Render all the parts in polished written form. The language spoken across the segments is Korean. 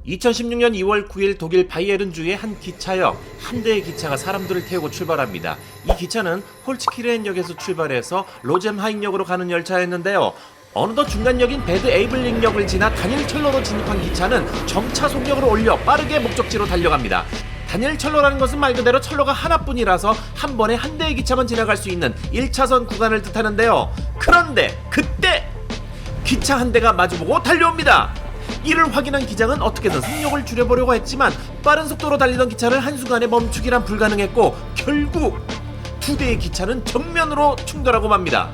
2016년 2월 9일 독일 바이에른주의 한 기차역, 한 대의 기차가 사람들을 태우고 출발합니다. 이 기차는 홀츠키렌역에서 출발해서 로젬하인역으로 가는 열차였는데요. 어느덧 중간역인 베드 에이블링역을 지나 단일철로로 진입한 기차는 점차 속력을 올려 빠르게 목적지로 달려갑니다. 단일철로라는 것은 말 그대로 철로가 하나뿐이라서 한 번에 한 대의 기차만 지나갈 수 있는 1차선 구간을 뜻하는데요. 그런데 그때 기차 한 대가 마주보고 달려옵니다. 이를 확인한 기장은 어떻게든 속력을 줄여보려고 했지만 빠른 속도로 달리던 기차를 한순간에 멈추기란 불가능했고 결국 두 대의 기차는 정면으로 충돌하고 맙니다.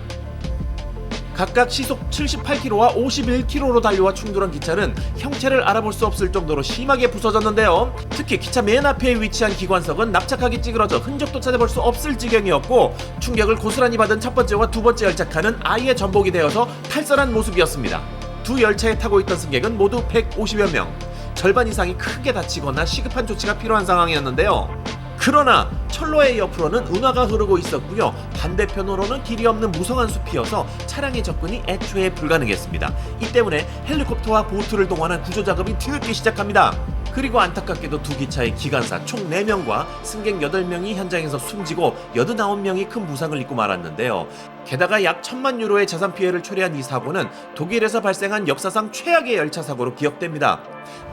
각각 시속 78km와 51km로 달려와 충돌한 기차는 형체를 알아볼 수 없을 정도로 심하게 부서졌는데요. 특히 기차 맨 앞에 위치한 기관석은 납작하게 찌그러져 흔적도 찾아볼 수 없을 지경이었고 충격을 고스란히 받은 첫 번째와 두 번째 열차칸은 아예 전복이 되어서 탈선한 모습이었습니다. 두 열차에 타고 있던 승객은 모두 150여 명, 절반 이상이 크게 다치거나 시급한 조치가 필요한 상황이었는데요. 그러나 철로의 옆으로는 운하가 흐르고 있었고요. 반대편으로는 길이 없는 무성한 숲이어서 차량의 접근이 애초에 불가능했습니다. 이 때문에 헬리콥터와 보트를 동원한 구조 작업이 뒤늦게 시작합니다. 그리고 안타깝게도 두 기차의 기관사 총 4명과 승객 8명이 현장에서 숨지고 89명이 큰 부상을 입고 말았는데요. 게다가 약 1000만 유로의 자산 피해를 초래한 이 사고는 독일에서 발생한 역사상 최악의 열차 사고로 기억됩니다.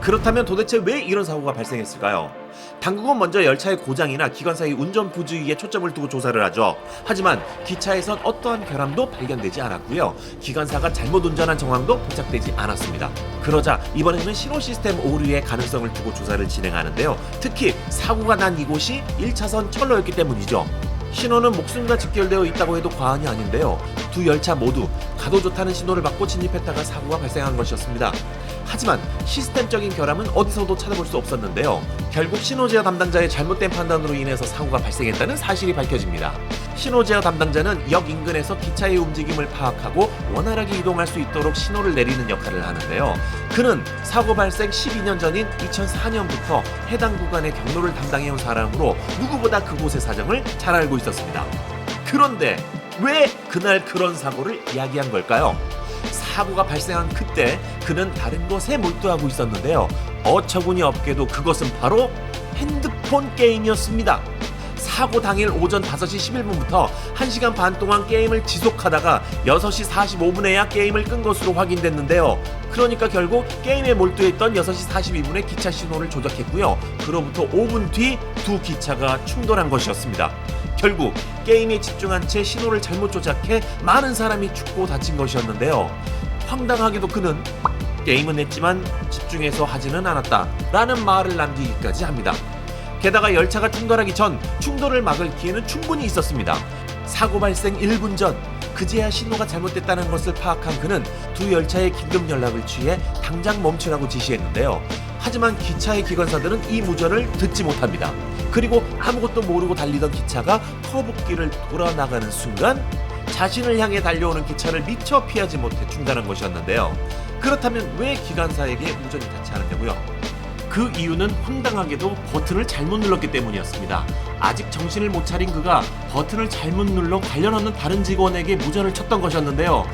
그렇다면 도대체 왜 이런 사고가 발생했을까요? 당국은 먼저 열차의 고장이나 기관사의 운전 부주의에 초점을 두고 조사를 하죠. 하지만 기차에선 어떠한 결함도 발견되지 않았고요. 기관사가 잘못 운전한 정황도 포착되지 않았습니다. 그러자 이번에는 신호 시스템 오류의 가능성을 두고 조사를 진행하는데요. 특히 사고가 난 이곳이 1차선 철로였기 때문이죠. 신호는 목숨과 직결되어 있다고 해도 과언이 아닌데요. 두 열차 모두 가도 좋다는 신호를 받고 진입했다가 사고가 발생한 것이었습니다. 하지만 시스템적인 결함은 어디서도 찾아볼 수 없었는데요. 결국 신호제어 담당자의 잘못된 판단으로 인해서 사고가 발생했다는 사실이 밝혀집니다. 신호제어 담당자는 역 인근에서 기차의 움직임을 파악하고 원활하게 이동할 수 있도록 신호를 내리는 역할을 하는데요. 그는 사고 발생 12년 전인 2004년부터 해당 구간의 경로를 담당해온 사람으로 누구보다 그곳의 사정을 잘 알고 있었습니다. 그런데 왜 그날 그런 사고를 이야기한 걸까요? 사고가 발생한 그때 그는 다른 것에 몰두하고 있었는데요. 어처구니 없게도 그것은 바로 핸드폰 게임이었습니다. 사고 당일 오전 5시 11분부터 1시간 반 동안 게임을 지속하다가 6시 45분에야 게임을 끈 것으로 확인됐는데요. 그러니까 결국 게임에 몰두했던 6시 42분에 기차 신호를 조작했고요. 그로부터 5분 뒤 두 기차가 충돌한 것이었습니다. 결국 게임에 집중한 채 신호를 잘못 조작해 많은 사람이 죽고 다친 것이었는데요. 황당하게도 그는 게임은 했지만 집중해서 하지는 않았다 라는 말을 남기기까지 합니다. 게다가 열차가 충돌하기 전 충돌을 막을 기회는 충분히 있었습니다. 사고 발생 1분 전 그제야 신호가 잘못됐다는 것을 파악한 그는 두 열차의 긴급 연락을 취해 당장 멈추라고 지시했는데요. 하지만 기차의 기관사들은 이 무전을 듣지 못합니다. 그리고 아무것도 모르고 달리던 기차가 커브길을 돌아 나가는 순간 자신을 향해 달려오는 기차를 미처 피하지 못해 중단한 것이었는데요. 그렇다면 왜 기관사에게 무전이 닿지 않았냐고요? 그 이유는 황당하게도 버튼을 잘못 눌렀기 때문이었습니다. 아직 정신을 못 차린 그가 버튼을 잘못 눌러 관련 없는 다른 직원에게 무전을 쳤던 것이었는데요.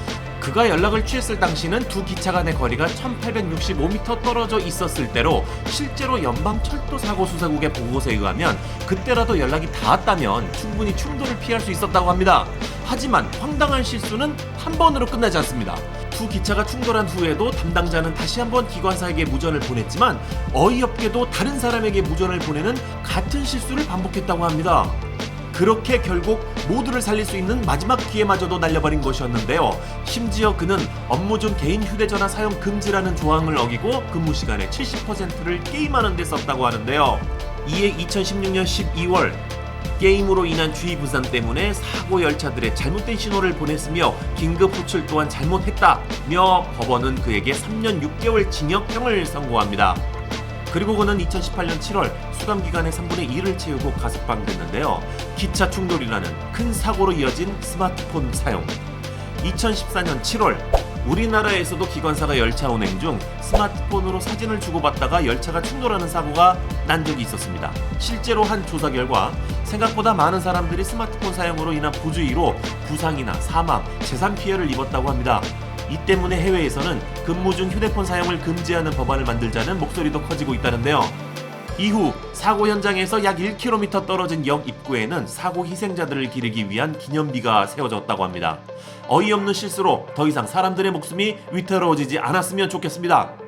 그가 연락을 취했을 당시는 두 기차 간의 거리가 1865m 떨어져 있었을 때로 실제로 연방철도사고수사국의 보고서에 의하면 그때라도 연락이 닿았다면 충분히 충돌을 피할 수 있었다고 합니다. 하지만 황당한 실수는 한 번으로 끝나지 않습니다. 두 기차가 충돌한 후에도 담당자는 다시 한번 기관사에게 무전을 보냈지만 어이없게도 다른 사람에게 무전을 보내는 같은 실수를 반복했다고 합니다. 그렇게 결국 모두를 살릴 수 있는 마지막 기회마저도 날려버린 것이었는데요. 심지어 그는 업무 중 개인 휴대전화 사용 금지라는 조항을 어기고 근무 시간의 70%를 게임하는 데 썼다고 하는데요. 이에 2016년 12월 게임으로 인한 주의 분산 때문에 사고 열차들의 잘못된 신호를 보냈으며 긴급 호출 또한 잘못했다며 법원은 그에게 3년 6개월 징역형을 선고합니다. 그리고 그는 2018년 7월 수감기간의 3분의 1을 채우고 가석방됐는데요. 기차 충돌이라는 큰 사고로 이어진 스마트폰 사용. 2014년 7월 우리나라에서도 기관사가 열차 운행 중 스마트폰으로 사진을 주고받다가 열차가 충돌하는 사고가 난 적이 있었습니다. 실제로 한 조사 결과 생각보다 많은 사람들이 스마트폰 사용으로 인한 부주의로 부상이나 사망, 재산 피해를 입었다고 합니다. 이 때문에 해외에서는 근무 중 휴대폰 사용을 금지하는 법안을 만들자는 목소리도 커지고 있다는데요. 이후 사고 현장에서 약 1km 떨어진 역 입구에는 사고 희생자들을 기리기 위한 기념비가 세워졌다고 합니다. 어이없는 실수로 더 이상 사람들의 목숨이 위태로워지지 않았으면 좋겠습니다.